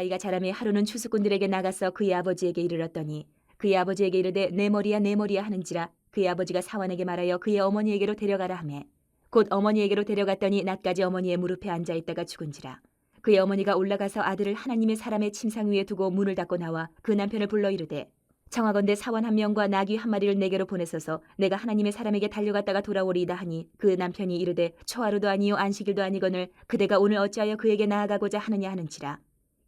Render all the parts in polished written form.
아이가 자라매 하루는 추수꾼들에게 나가서 그의 아버지에게 이르렀더니 그의 아버지에게 이르되 내 머리야 내 머리야 하는지라 그의 아버지가 사환에게 말하여 그의 어머니에게로 데려가라 하매 곧 어머니에게로 데려갔더니 낮까지 어머니의 무릎에 앉아 있다가 죽은지라. 그의 어머니가 올라가서 아들을 하나님의 사람의 침상 위에 두고 문을 닫고 나와 그 남편을 불러 이르되 청하건대 사원 한 명과 나귀 한 마리를 내게로 보내소서 내가 하나님의 사람에게 달려갔다가 돌아오리이다 하니 그 남편이 이르되 초하루도 아니요 안식일도 아니거늘 그대가 오늘 어찌하여 그에게 나아가고자 하느냐 하는지라.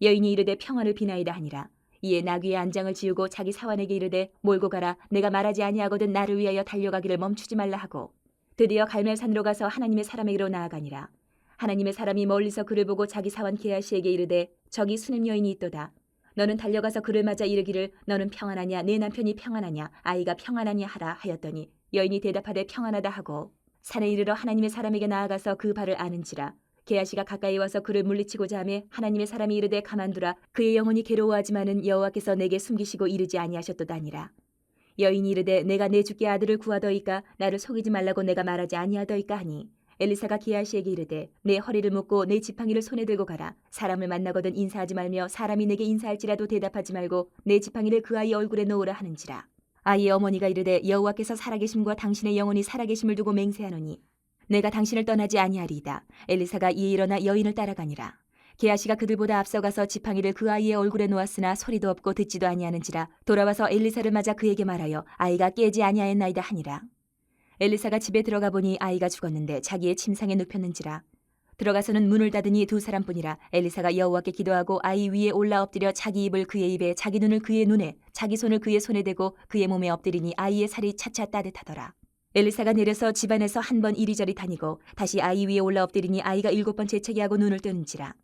여인이 이르되 평안을 비나이다 하니라. 이에 나귀의 안장을 지우고 자기 사환에게 이르되 몰고 가라 내가 말하지 아니하거든 나를 위하여 달려가기를 멈추지 말라 하고 드디어 갈멜산으로 가서 하나님의 사람에게로 나아가니라. 하나님의 사람이 멀리서 그를 보고 자기 사환 게하시에게 이르되 저기 수냄 여인이 있도다. 너는 달려가서 그를 맞아 이르기를 너는 평안하냐 내 남편이 평안하냐 아이가 평안하냐 하라 하였더니 여인이 대답하되 평안하다 하고 산에 이르러 하나님의 사람에게 나아가서 그 발을 아는지라. 게하시가 가까이 와서 그를 물리치고자 하매 하나님의 사람이 이르되 가만두라 그의 영혼이 괴로워하지만은 여호와께서 내게 숨기시고 이르지 아니하셨도다니라. 여인이 이르되 내가 내 주께 아들을 구하더이까 나를 속이지 말라고 내가 말하지 아니하더이까 하니 엘리사가 게하시에게 이르되 내 허리를 묶고 내 지팡이를 손에 들고 가라. 사람을 만나거든 인사하지 말며 사람이 내게 인사할지라도 대답하지 말고 내 지팡이를 그 아이 얼굴에 놓으라 하는지라. 아이의 어머니가 이르되 여호와께서 살아계심과 당신의 영혼이 살아계심을 두고 맹세하노니 내가 당신을 떠나지 아니하리이다. 엘리사가 이에 일어나 여인을 따라가니라. 게하시가 그들보다 앞서가서 지팡이를 그 아이의 얼굴에 놓았으나 소리도 없고 듣지도 아니하는지라. 돌아와서 엘리사를 맞아 그에게 말하여 아이가 깨지 아니하였나이다 하니라. 엘리사가 집에 들어가 보니 아이가 죽었는데 자기의 침상에 눕혔는지라. 들어가서는 문을 닫으니 두 사람뿐이라. 엘리사가 여호와께 기도하고 아이 위에 올라 엎드려 자기 입을 그의 입에 자기 눈을 그의 눈에 자기 손을 그의 손에 대고 그의 몸에 엎드리니 아이의 살이 차차 따뜻하더라. 엘리사가 내려서 집안에서 한 번 이리저리 다니고 다시 아이 위에 올라 엎드리니 아이가 7번 재채기하고 눈을 뜨는지라.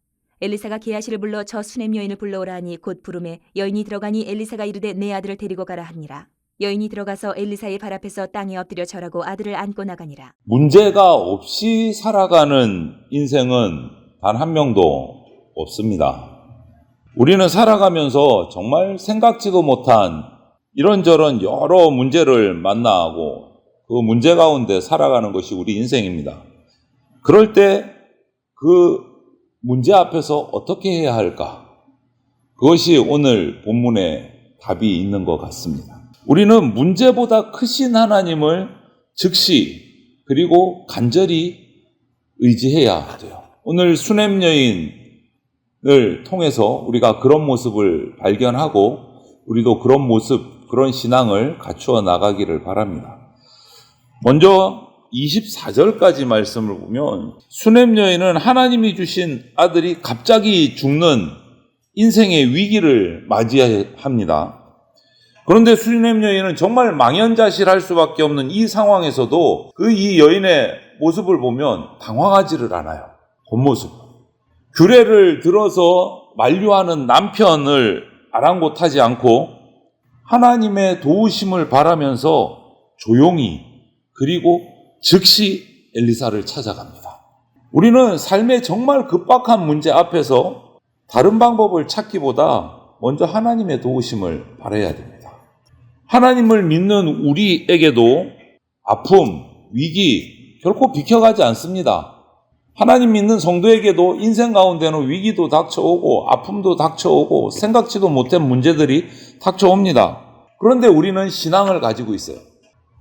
엘리사가 게하시를 불러 저 수냄 여인을 불러오라 하니 곧 부르매 여인이 들어가니 엘리사가 이르되 내 아들을 데리고 가라 하니라. 여인이 들어가서 엘리사의 발 앞에서 땅에 엎드려 절하고 아들을 안고 나가니라. 문제가 없이 살아가는 인생은 단 한 명도 없습니다. 우리는 살아가면서 정말 생각지도 못한 이런저런 여러 문제를 만나고 그 문제 가운데 살아가는 것이 우리 인생입니다. 그럴 때 그 문제 앞에서 어떻게 해야 할까? 그것이 오늘 본문에 답이 있는 것 같습니다. 우리는 문제보다 크신 하나님을 즉시 그리고 간절히 의지해야 돼요. 오늘 수냄 여인을 통해서 우리가 그런 모습을 발견하고 우리도 그런 모습, 그런 신앙을 갖추어 나가기를 바랍니다. 먼저 24절까지 말씀을 보면 수냄 여인은 하나님이 주신 아들이 갑자기 죽는 인생의 위기를 맞이합니다. 그런데 수냄 여인은 정말 망연자실할 수밖에 없는 이 상황에서도 이 여인의 모습을 보면 당황하지를 않아요. 겉모습. 규례를 들어서 만류하는 남편을 아랑곳하지 않고 하나님의 도우심을 바라면서 조용히 그리고 즉시 엘리사를 찾아갑니다. 우리는 삶의 정말 급박한 문제 앞에서 다른 방법을 찾기보다 먼저 하나님의 도우심을 바라야 됩니다. 하나님을 믿는 우리에게도 아픔, 위기 결코 비켜가지 않습니다. 하나님 믿는 성도에게도 인생 가운데는 위기도 닥쳐오고 아픔도 닥쳐오고 생각지도 못한 문제들이 닥쳐옵니다. 그런데 우리는 신앙을 가지고 있어요.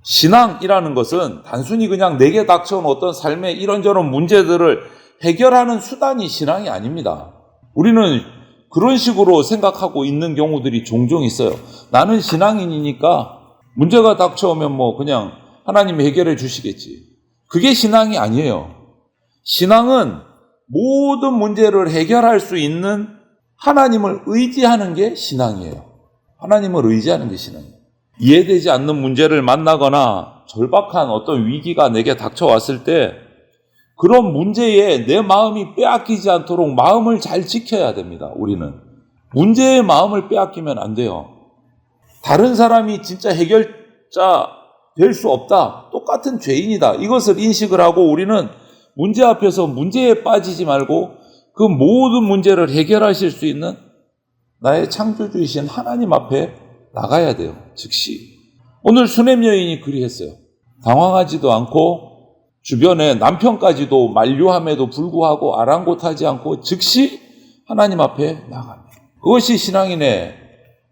신앙이라는 것은 단순히 그냥 내게 닥쳐온 어떤 삶의 이런저런 문제들을 해결하는 수단이 신앙이 아닙니다. 우리는 그런 식으로 생각하고 있는 경우들이 종종 있어요. 나는 신앙인이니까 문제가 닥쳐오면 그냥 하나님이 해결해 주시겠지. 그게 신앙이 아니에요. 신앙은 모든 문제를 해결할 수 있는 하나님을 의지하는 게 신앙이에요. 하나님을 의지하는 게 신앙이에요. 이해되지 않는 문제를 만나거나 절박한 어떤 위기가 내게 닥쳐왔을 때 그런 문제에 내 마음이 빼앗기지 않도록 마음을 잘 지켜야 됩니다. 우리는 문제의 마음을 빼앗기면 안 돼요. 다른 사람이 진짜 해결자 될 수 없다. 똑같은 죄인이다. 이것을 인식을 하고 우리는 문제 앞에서 문제에 빠지지 말고 그 모든 문제를 해결하실 수 있는 나의 창조주이신 하나님 앞에 나가야 돼요. 즉시. 오늘 수냄 여인이 그리했어요. 당황하지도 않고 주변에 남편까지도 만류함에도 불구하고 아랑곳하지 않고 즉시 하나님 앞에 나갑니다. 그것이 신앙인의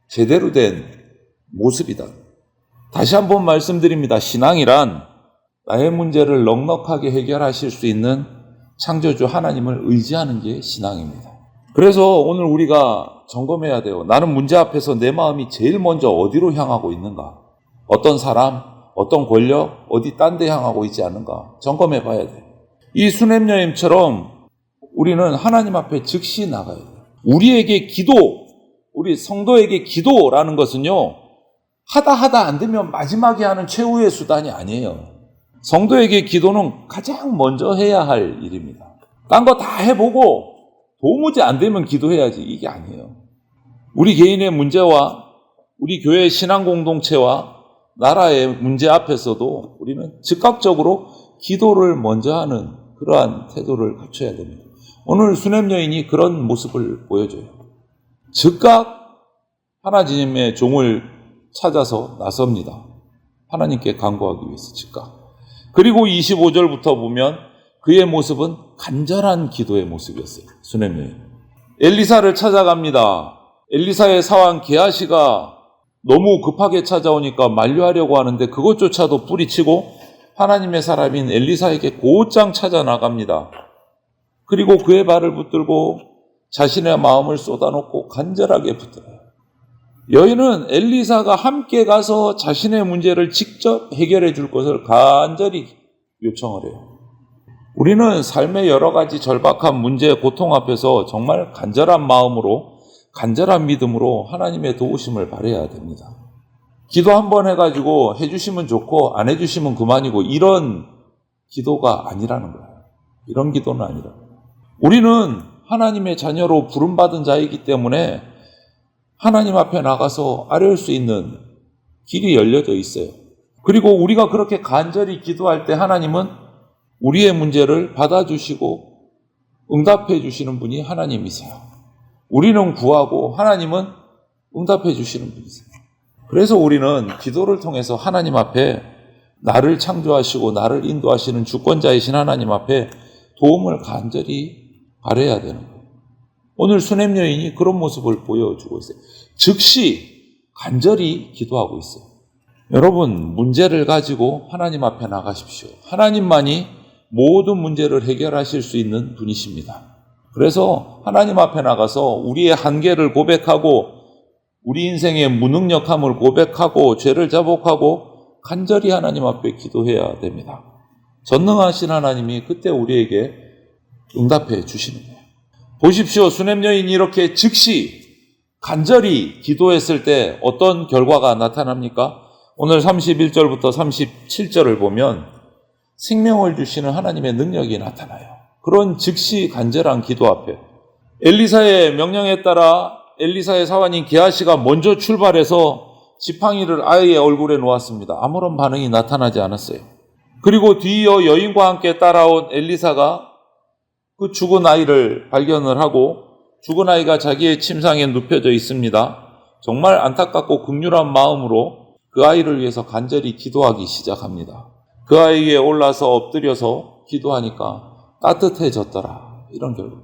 제대로 된 모습이다. 다시 한번 말씀드립니다. 신앙이란 나의 문제를 넉넉하게 해결하실 수 있는 창조주 하나님을 의지하는 게 신앙입니다. 그래서 오늘 우리가 점검해야 돼요. 나는 문제 앞에서 내 마음이 제일 먼저 어디로 향하고 있는가? 어떤 사람, 어떤 권력, 어디 딴 데 향하고 있지 않은가? 점검해 봐야 돼요. 이 수냄여인처럼 우리는 하나님 앞에 즉시 나가야 돼요. 우리에게 기도, 우리 성도에게 기도라는 것은요, 하다 안 되면 마지막에 하는 최후의 수단이 아니에요. 성도에게 기도는 가장 먼저 해야 할 일입니다. 딴 거 다 해보고 도무지 안 되면 기도해야지, 이게 아니에요. 우리 개인의 문제와 우리 교회의 신앙 공동체와 나라의 문제 앞에서도 우리는 즉각적으로 기도를 먼저 하는 그러한 태도를 갖춰야 됩니다. 오늘 수냄 여인이 그런 모습을 보여줘요. 즉각 하나님의 종을 찾아서 나섭니다. 하나님께 간구하기 위해서 즉각. 그리고 25절부터 보면 그의 모습은 간절한 기도의 모습이었어요. 수냄 여인. 엘리사를 찾아갑니다. 엘리사의 사환 게하시가 너무 급하게 찾아오니까 만류하려고 하는데 그것조차도 뿌리치고 하나님의 사람인 엘리사에게 곧장 찾아 나갑니다. 그리고 그의 발을 붙들고 자신의 마음을 쏟아놓고 간절하게 붙들어요. 여인은 엘리사가 함께 가서 자신의 문제를 직접 해결해 줄 것을 간절히 요청을 해요. 우리는 삶의 여러 가지 절박한 문제, 고통 앞에서 정말 간절한 마음으로, 간절한 믿음으로 하나님의 도우심을 바라야 됩니다. 기도 한 번 해가지고 해주시면 좋고 안 해주시면 그만이고 이런 기도가 아니라는 거예요. 이런 기도는 아니라. 우리는 하나님의 자녀로 부름받은 자이기 때문에 하나님 앞에 나가서 아뢰올 수 있는 길이 열려져 있어요. 그리고 우리가 그렇게 간절히 기도할 때 하나님은 우리의 문제를 받아주시고 응답해 주시는 분이 하나님이세요. 우리는 구하고 하나님은 응답해 주시는 분이세요. 그래서 우리는 기도를 통해서 하나님 앞에 나를 창조하시고 나를 인도하시는 주권자이신 하나님 앞에 도움을 간절히 바라야 되는 거예요. 오늘 수냄 여인이 그런 모습을 보여주고 있어요. 즉시 간절히 기도하고 있어요. 여러분, 문제를 가지고 하나님 앞에 나가십시오. 하나님만이 모든 문제를 해결하실 수 있는 분이십니다. 그래서 하나님 앞에 나가서 우리의 한계를 고백하고 우리 인생의 무능력함을 고백하고 죄를 자복하고 간절히 하나님 앞에 기도해야 됩니다. 전능하신 하나님이 그때 우리에게 응답해 주시는 거예요. 보십시오. 수냄 여인이 이렇게 즉시 간절히 기도했을 때 어떤 결과가 나타납니까? 오늘 31절부터 37절을 보면 생명을 주시는 하나님의 능력이 나타나요. 그런 즉시 간절한 기도 앞에 엘리사의 명령에 따라 엘리사의 사환인 게하시가 먼저 출발해서 지팡이를 아이의 얼굴에 놓았습니다. 아무런 반응이 나타나지 않았어요. 그리고 뒤이어 여인과 함께 따라온 엘리사가 그 죽은 아이를 발견을 하고 죽은 아이가 자기의 침상에 눕혀져 있습니다. 정말 안타깝고 긍휼한 마음으로 그 아이를 위해서 간절히 기도하기 시작합니다. 그 아이에 올라서 엎드려서 기도하니까 따뜻해졌더라. 이런 결과.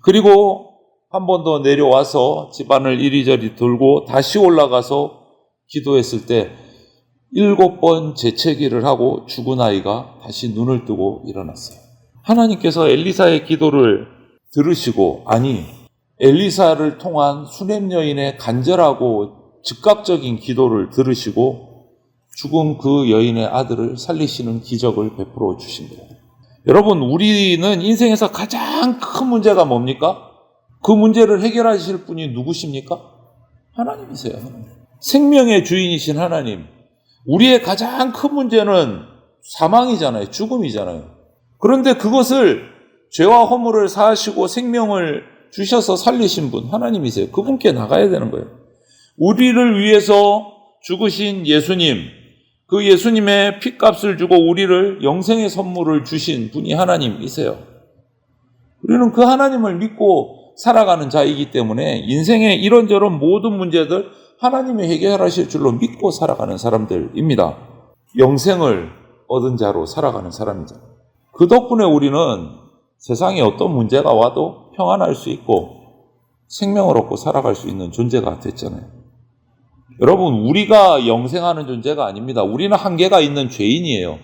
그리고 한 번 더 내려와서 집안을 이리저리 돌고 다시 올라가서 기도했을 때 7번 재채기를 하고 죽은 아이가 다시 눈을 뜨고 일어났어요. 하나님께서 엘리사의 기도를 들으시고, 아니, 엘리사를 통한 수냄 여인의 간절하고 즉각적인 기도를 들으시고 죽은 그 여인의 아들을 살리시는 기적을 베풀어 주신 거예요. 여러분, 우리는 인생에서 가장 큰 문제가 뭡니까? 그 문제를 해결하실 분이 누구십니까? 하나님이세요. 생명의 주인이신 하나님. 우리의 가장 큰 문제는 사망이잖아요. 죽음이잖아요. 그런데 그것을 죄와 허물을 사하시고 생명을 주셔서 살리신 분 하나님이세요. 그분께 나가야 되는 거예요. 우리를 위해서 죽으신 예수님, 그 예수님의 핏값을 주고 우리를 영생의 선물을 주신 분이 하나님이세요. 우리는 그 하나님을 믿고 살아가는 자이기 때문에 인생의 이런저런 모든 문제들 하나님이 해결하실 줄로 믿고 살아가는 사람들입니다. 영생을 얻은 자로 살아가는 사람이죠. 그 덕분에 우리는 세상에 어떤 문제가 와도 평안할 수 있고 생명을 얻고 살아갈 수 있는 존재가 됐잖아요. 여러분, 우리가 영생하는 존재가 아닙니다. 우리는 한계가 있는 죄인이에요.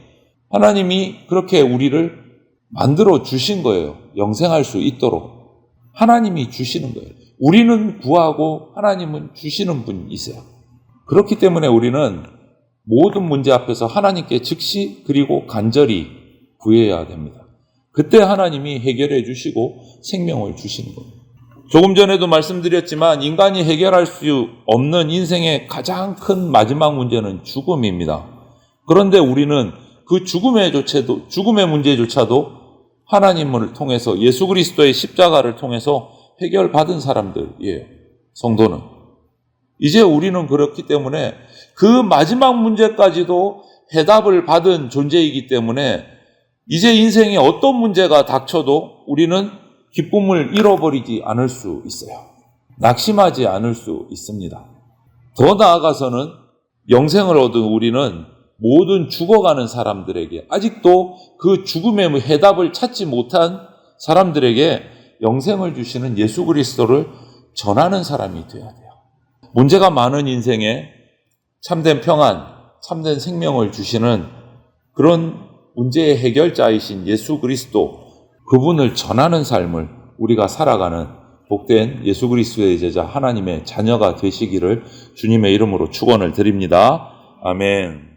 하나님이 그렇게 우리를 만들어 주신 거예요. 영생할 수 있도록. 하나님이 주시는 거예요. 우리는 구하고 하나님은 주시는 분이세요. 그렇기 때문에 우리는 모든 문제 앞에서 하나님께 즉시 그리고 간절히 구해야 됩니다. 그때 하나님이 해결해 주시고 생명을 주시는 겁니다. 조금 전에도 말씀드렸지만 인간이 해결할 수 없는 인생의 가장 큰 마지막 문제는 죽음입니다. 그런데 우리는 그 죽음의 문제조차도 하나님을 통해서 예수 그리스도의 십자가를 통해서 해결받은 사람들이에요. 성도는. 이제 우리는 그렇기 때문에 그 마지막 문제까지도 해답을 받은 존재이기 때문에 이제 인생에 어떤 문제가 닥쳐도 우리는 기쁨을 잃어버리지 않을 수 있어요. 낙심하지 않을 수 있습니다. 더 나아가서는 영생을 얻은 우리는 모든 죽어가는 사람들에게, 아직도 그 죽음의 해답을 찾지 못한 사람들에게 영생을 주시는 예수 그리스도를 전하는 사람이 되어야 돼요. 문제가 많은 인생에 참된 평안, 참된 생명을 주시는 그런 문제의 해결자이신 예수 그리스도, 그분을 전하는 삶을 우리가 살아가는 복된 예수 그리스도의 제자 하나님의 자녀가 되시기를 주님의 이름으로 축원을 드립니다. 아멘.